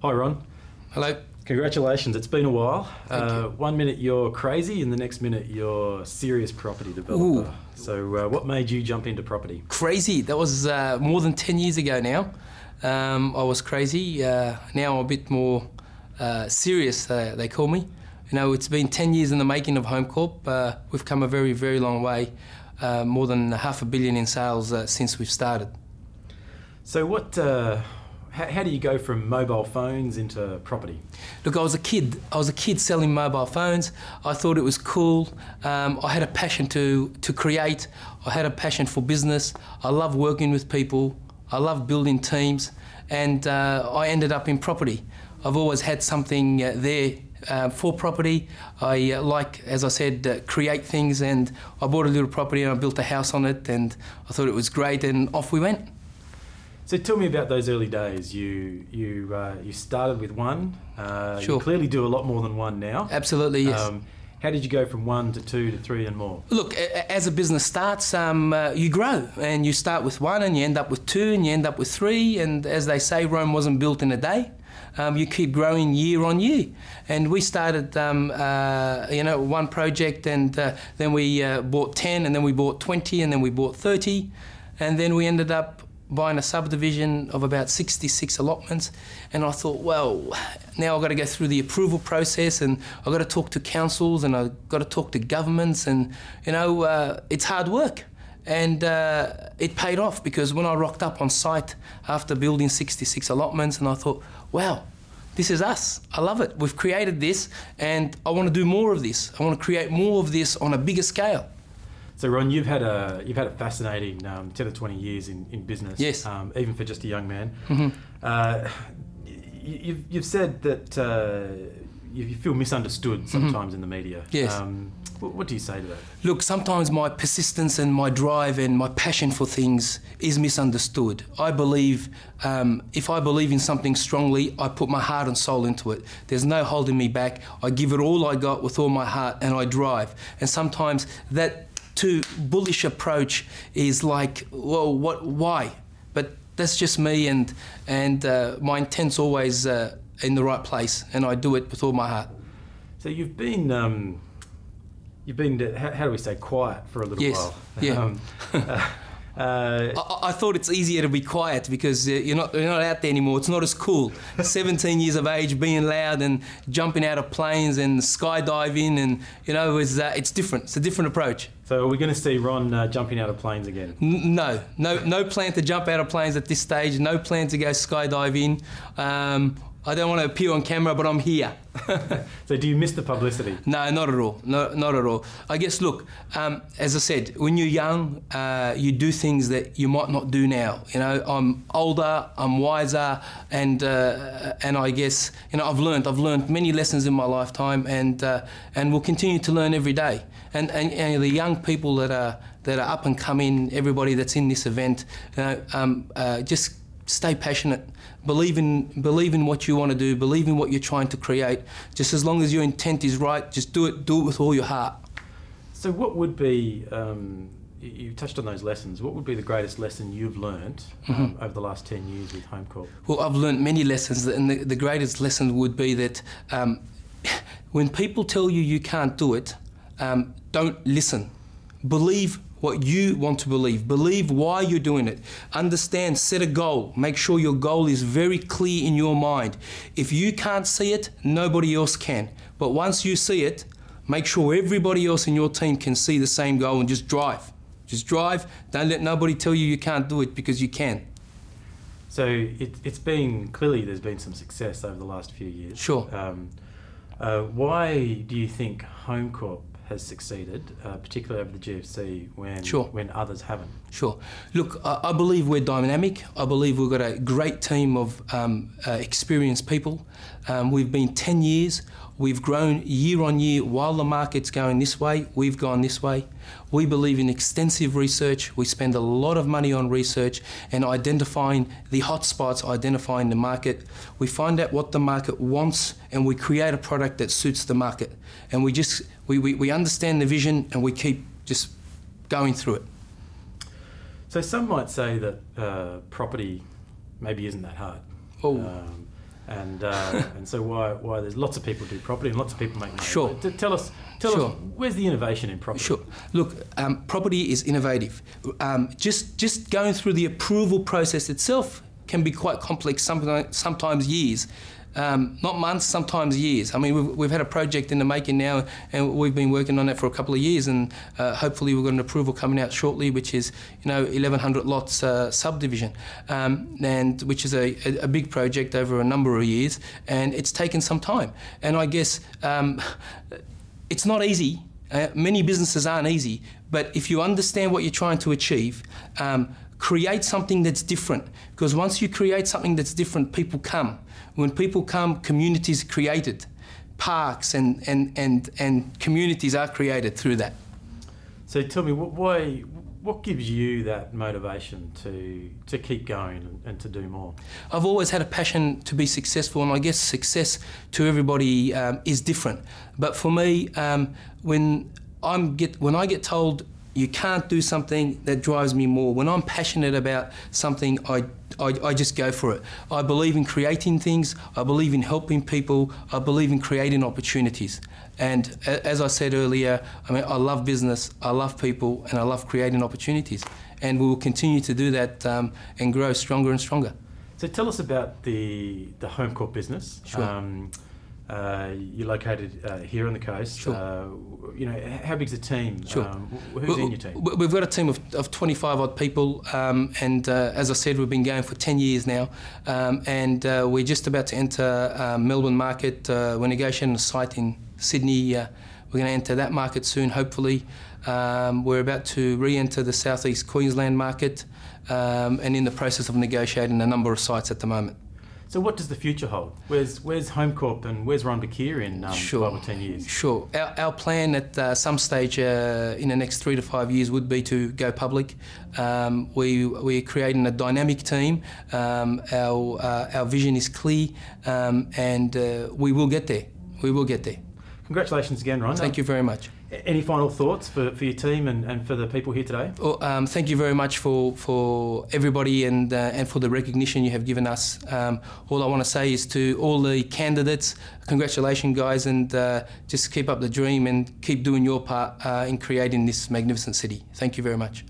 Hi Ron. Hello. Congratulations, it's been a while. Thank you. 1 minute you're crazy and the next minute you're serious property developer. Ooh. So what made you jump into property? Crazy, that was more than 10 years ago now. I was crazy, now I'm a bit more serious, they call me. You know, it's been 10 years in the making of Homecorp. We've come a very, very long way, more than $500 million in sales since we've started. So how do you go from mobile phones into property? Look, I was a kid selling mobile phones. I thought it was cool. I had a passion to create. I had a passion for business. I love working with people. I love building teams. And I ended up in property. I've always had something there for property. I like, as I said, create things, and I bought a little property and I built a house on it, and I thought it was great, and off we went. So tell me about those early days. You started with one. Sure. You clearly do a lot more than one now. Absolutely, yes. How did you go from 1 to 2 to 3 and more? Look, as a business starts, you grow, and you start with 1 and you end up with 2 and you end up with 3, and as they say, Rome wasn't built in a day. You keep growing year on year. And we started, one project, and then we bought 10, and then we bought 20, and then we bought 30, and then we ended up buying a subdivision of about 66 allotments. And I thought, well, now I've got to go through the approval process, and I've got to talk to councils, and I've got to talk to governments, and it's hard work. And it paid off, because when I rocked up on site after building 66 allotments, and I thought, wow, this is us. I love it. We've created this, and I want to do more of this. I want to create more of this on a bigger scale. So Ron, you've had a fascinating 10 to 20 years in business. Yes. Even for just a young man. Mm-hmm. You've said that you feel misunderstood sometimes in the media. Yes. What do you say to that? Look, sometimes my persistence and my drive and my passion for things is misunderstood. I believe, if I believe in something strongly, I put my heart and soul into it. There's no holding me back. I give it all I got with all my heart, and I drive. And sometimes that too bullish approach is like, well, why? But that's just me, and my intent's always in the right place, and I do it with all my heart. So you've been how do we say, quiet for a little while. Yeah. I thought it's easier to be quiet, because you're not out there anymore. It's not as cool. 17 years of age, being loud and jumping out of planes and skydiving, and it's different. It's a different approach. So are we going to see Ron jumping out of planes again? No plan to jump out of planes at this stage. No plan to go skydiving. I don't want to appear on camera, but I'm here. So do you miss the publicity? No, not at all. No, not at all. I guess, look, as I said, when you're young, you do things that you might not do now. I'm older, I'm wiser, and I guess, I've learned many lessons in my lifetime, and will continue to learn every day. And the young people that are up and coming, everybody that's in this event, just stay passionate. Believe in what you want to do. Believe in what you're trying to create. Just as long as your intent is right, just do it. Do it with all your heart. So what would be, you touched on those lessons, what would be the greatest lesson you've learned over the last 10 years with Homecorp? Well, I've learned many lessons, and the greatest lesson would be that when people tell you you can't do it, don't listen. Believe what you want to believe. Believe why you're doing it. Understand, set a goal. Make sure your goal is very clear in your mind. If you can't see it, nobody else can. But once you see it, make sure everybody else in your team can see the same goal, and just drive. Just drive. Don't let nobody tell you can't do it, because you can. So it's been, clearly there's been some success over the last few years. Sure. Why do you think Homecorp has succeeded, particularly over the GFC, when others haven't? Sure. Look, I believe we're dynamic. I believe we've got a great team of experienced people. We've been 10 years. We've grown year on year. While the market's going this way, we've gone this way. We believe in extensive research. We spend a lot of money on research and identifying the hotspots, identifying the market. We find out what the market wants, and we create a product that suits the market. And we understand the vision, and we keep just going through it. So some might say that property maybe isn't that hard. Oh. and so why there's lots of people do property and lots of people make money. Sure. Tell us, where's the innovation in property? Sure. Look, property is innovative. Just going through the approval process itself can be quite complex, sometimes years. Not months, sometimes years. I mean, we've had a project in the making now, and we've been working on it for a couple of years, and hopefully we've got an approval coming out shortly, which is 1,100 lots subdivision, and which is a big project over a number of years, and it's taken some time. And I guess it's not easy. Many businesses aren't easy, but if you understand what you're trying to achieve, create something that's different, because once you create something that's different, people come. When people come, communities are created. Parks and communities are created through that. So tell me, what gives you that motivation to keep going and to do more? I've always had a passion to be successful, and I guess success to everybody is different. But for me, when I get told you can't do something, that drives me more. When I'm passionate about something, I just go for it. I believe in creating things, I believe in helping people, I believe in creating opportunities. And as I said earlier, I mean, I love business, I love people, and I love creating opportunities. And we will continue to do that and grow stronger and stronger. So tell us about the Homecorp business. Sure. You're located here on the coast. Sure. How big's the team? Sure. Who's in your team? We've got a team of 25 odd people, and as I said, we've been going for 10 years now, and we're just about to enter Melbourne market. We're negotiating a site in Sydney. We're going to enter that market soon, hopefully. We're about to re-enter the southeast Queensland market, and in the process of negotiating a number of sites at the moment. So what does the future hold? Where's Homecorp and where's Ron Bakir in 5 or 10 years? Sure. Our plan at some stage in the next 3 to 5 years would be to go public. We're creating a dynamic team. Our vision is clear, and we will get there. We will get there. Congratulations again, Ron. Thank you very much. Any final thoughts for your team and for the people here today? Well, thank you very much for everybody and for the recognition you have given us. All I want to say is to all the candidates, congratulations guys, and just keep up the dream and keep doing your part in creating this magnificent city. Thank you very much.